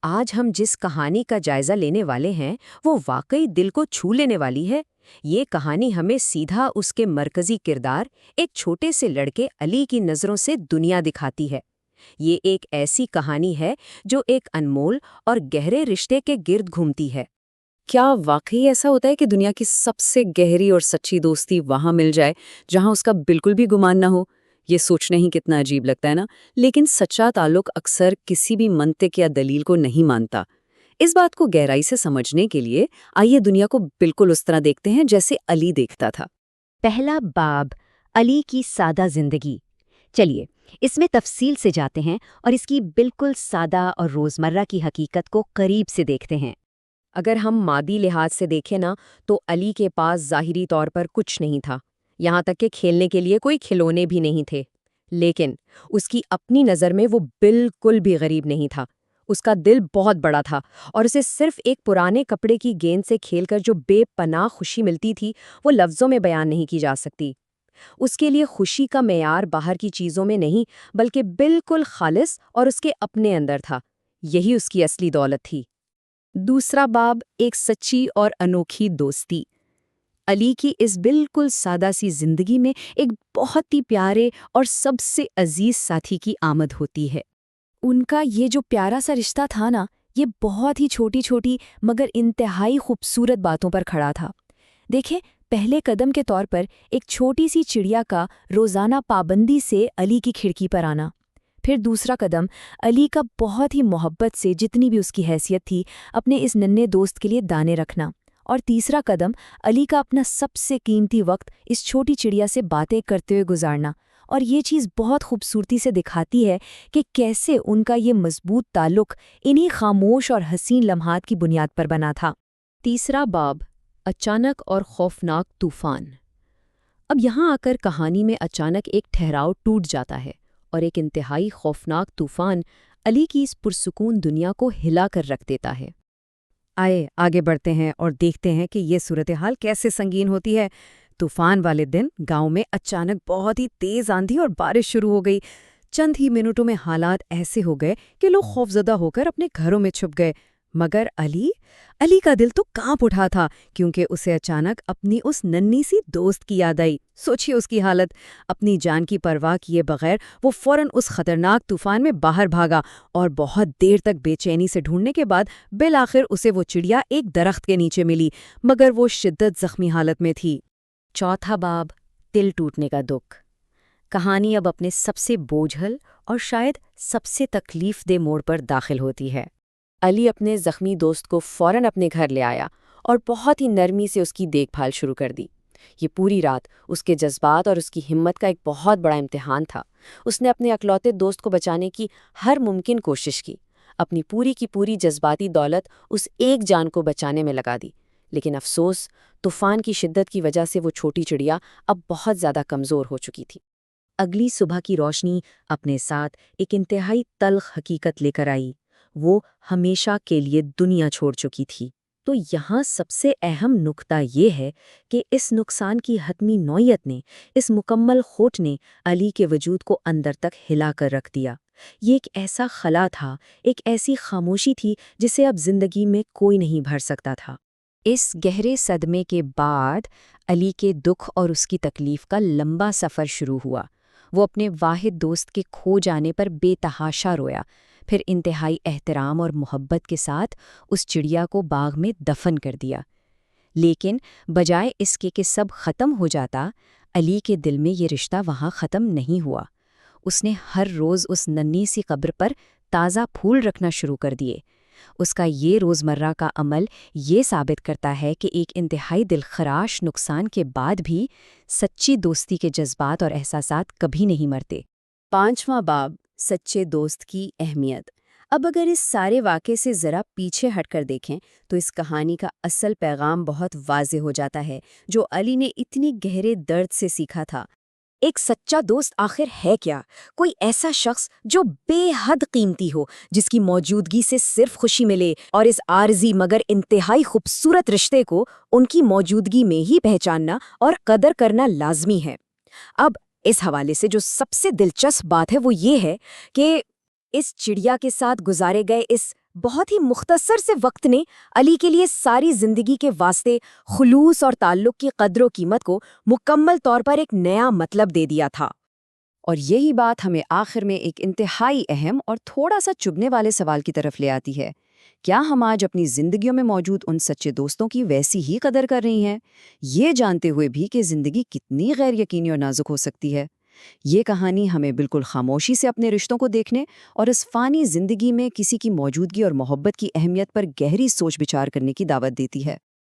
آج ہم جس کہانی کا جائزہ لینے والے ہیں وہ واقعی دل کو چھو لینے والی ہے۔ یہ کہانی ہمیں سیدھا اس کے مرکزی کردار ایک چھوٹے سے لڑکے علی کی نظروں سے دنیا دکھاتی ہے۔ یہ ایک ایسی کہانی ہے جو ایک انمول اور گہرے رشتے کے گرد گھومتی ہے۔ کیا واقعی ایسا ہوتا ہے کہ دنیا کی سب سے گہری اور سچی دوستی وہاں مل جائے جہاں اس کا بالکل بھی گمان نہ ہو؟ یہ سوچنا ہی کتنا عجیب لگتا ہے نا، لیکن سچا تعلق اکثر کسی بھی منطق یا دلیل کو نہیں مانتا۔ اس بات کو گہرائی سے سمجھنے کے لیے آئیے دنیا کو بالکل اس طرح دیکھتے ہیں جیسے علی دیکھتا تھا۔ پہلا باب، علی کی سادہ زندگی۔ چلیے اس میں تفصیل سے جاتے ہیں اور اس کی بالکل سادہ اور روزمرہ کی حقیقت کو قریب سے دیکھتے ہیں۔ اگر ہم مادی لحاظ سے دیکھیں نا تو علی کے پاس ظاہری طور پر کچھ نہیں تھا، یہاں تک کہ کھیلنے کے لیے کوئی کھلونے بھی نہیں تھے۔ لیکن اس کی اپنی نظر میں وہ بالکل بھی غریب نہیں تھا۔ اس کا دل بہت بڑا تھا اور اسے صرف ایک پرانے کپڑے کی گیند سے کھیل کر جو بے پناہ خوشی ملتی تھی وہ لفظوں میں بیان نہیں کی جا سکتی۔ اس کے لیے خوشی کا معیار باہر کی چیزوں میں نہیں بلکہ بالکل خالص اور اس کے اپنے اندر تھا۔ یہی اس کی اصلی دولت تھی۔ دوسرا باب، ایک سچی اور انوکھی دوستی۔ علی کی اس بالکل سادہ سی زندگی میں ایک بہت ہی پیارے اور سب سے عزیز ساتھی کی آمد ہوتی ہے۔ ان کا یہ جو پیارا سا رشتہ تھا نا، یہ بہت ہی چھوٹی چھوٹی مگر انتہائی خوبصورت باتوں پر کھڑا تھا۔ دیکھیں، پہلے قدم کے طور پر ایک چھوٹی سی چڑیا کا روزانہ پابندی سے علی کی کھڑکی پر آنا۔ پھر دوسرا قدم، علی کا بہت ہی محبت سے جتنی بھی اس کی حیثیت تھی اپنے اس ننھے دوست کے لیے دانے رکھنا۔ اور تیسرا قدم، علی کا اپنا سب سے قیمتی وقت اس چھوٹی چڑیا سے باتیں کرتے ہوئے گزارنا۔ اور یہ چیز بہت خوبصورتی سے دکھاتی ہے کہ کیسے ان کا یہ مضبوط تعلق انہی خاموش اور حسین لمحات کی بنیاد پر بنا تھا۔ تیسرا باب، اچانک اور خوفناک طوفان۔ اب یہاں آ کر کہانی میں اچانک ایک ٹھہراؤ ٹوٹ جاتا ہے اور ایک انتہائی خوفناک طوفان علی کی اس پرسکون دنیا کو ہلا کر رکھ دیتا ہے۔ آئے آگے بڑھتے ہیں اور دیکھتے ہیں کہ یہ صورتحال کیسے سنگین ہوتی ہے۔ طوفان والے دن گاؤں میں اچانک بہت ہی تیز آندھی اور بارش شروع ہو گئی۔ چند ہی منٹوں میں حالات ایسے ہو گئے کہ لوگ خوفزدہ ہو کر اپنے گھروں میں چھپ گئے، مگر علی کا دل تو کانپ اٹھا تھا، کیونکہ اسے اچانک اپنی اس ننھی سی دوست کی یاد آئی۔ سوچیے اس کی حالت۔ اپنی جان کی پرواہ کیے بغیر وہ فوراً اس خطرناک طوفان میں باہر بھاگا اور بہت دیر تک بے چینی سے ڈھونڈنے کے بعد بالآخر اسے وہ چڑیا ایک درخت کے نیچے ملی، مگر وہ شدت زخمی حالت میں تھی۔ چوتھا باب، دل ٹوٹنے کا دکھ۔ کہانی اب اپنے سب سے بوجھل اور شاید سب سے تکلیف دہ موڑ پر داخل ہوتی ہے۔ علی اپنے زخمی دوست کو فوراً اپنے گھر لے آیا اور بہت ہی نرمی سے اس کی دیکھ بھال شروع کر دی۔ یہ پوری رات اس کے جذبات اور اس کی ہمت کا ایک بہت بڑا امتحان تھا۔ اس نے اپنے اکلوتے دوست کو بچانے کی ہر ممکن کوشش کی، اپنی پوری کی پوری جذباتی دولت اس ایک جان کو بچانے میں لگا دی۔ لیکن افسوس، طوفان کی شدت کی وجہ سے وہ چھوٹی چڑیا اب بہت زیادہ کمزور ہو چکی تھی۔ اگلی صبح کی روشنی اپنے ساتھ ایک انتہائی تلخ حقیقت لے کر آئی۔ وہ ہمیشہ کے لیے دنیا چھوڑ چکی تھی۔ تو یہاں سب سے اہم نقطہ یہ ہے کہ اس نقصان کی حتمی نوعیت نے، اس مکمل کھوٹ نے علی کے وجود کو اندر تک ہلا کر رکھ دیا۔ یہ ایک ایسا خلا تھا، ایک ایسی خاموشی تھی جسے اب زندگی میں کوئی نہیں بھر سکتا تھا۔ اس گہرے صدمے کے بعد علی کے دکھ اور اس کی تکلیف کا لمبا سفر شروع ہوا۔ وہ اپنے واحد دوست کے کھو جانے پر بے تحاشا رویا، پھر انتہائی احترام اور محبت کے ساتھ اس چڑیا کو باغ میں دفن کر دیا۔ لیکن بجائے اس کے کہ سب ختم ہو جاتا، علی کے دل میں یہ رشتہ وہاں ختم نہیں ہوا۔ اس نے ہر روز اس ننھی سی قبر پر تازہ پھول رکھنا شروع کر دیے۔ اس کا یہ روزمرہ کا عمل یہ ثابت کرتا ہے کہ ایک انتہائی دلخراش نقصان کے بعد بھی سچی دوستی کے جذبات اور احساسات کبھی نہیں مرتے۔ پانچواں باب، سچے دوست کی اہمیت۔ اب اگر اس سارے واقعے سے ذرا پیچھے ہٹ کر دیکھیں تو اس کہانی کا اصل پیغام بہت واضح ہو جاتا ہے، جو علی نے اتنی گہرے درد سے سیکھا تھا۔ ایک سچا دوست آخر ہے کیا؟ کوئی ایسا شخص جو بے حد قیمتی ہو، جس کی موجودگی سے صرف خوشی ملے، اور اس عارضی مگر انتہائی خوبصورت رشتے کو ان کی موجودگی میں ہی پہچاننا اور قدر کرنا لازمی ہے۔ اب اس حوالے سے جو سب سے دلچسپ بات ہے وہ یہ ہے کہ اس چڑیا کے ساتھ گزارے گئے اس بہت ہی مختصر سے وقت نے علی کے لیے ساری زندگی کے واسطے خلوص اور تعلق کی قدر و قیمت کو مکمل طور پر ایک نیا مطلب دے دیا تھا۔ اور یہی بات ہمیں آخر میں ایک انتہائی اہم اور تھوڑا سا چبھنے والے سوال کی طرف لے آتی ہے۔ کیا ہم آج اپنی زندگیوں میں موجود ان سچے دوستوں کی ویسی ہی قدر کر رہی ہیں، یہ جانتے ہوئے بھی کہ زندگی کتنی غیر یقینی اور نازک ہو سکتی ہے؟ یہ کہانی ہمیں بالکل خاموشی سے اپنے رشتوں کو دیکھنے اور اس فانی زندگی میں کسی کی موجودگی اور محبت کی اہمیت پر گہری سوچ بچار کرنے کی دعوت دیتی ہے۔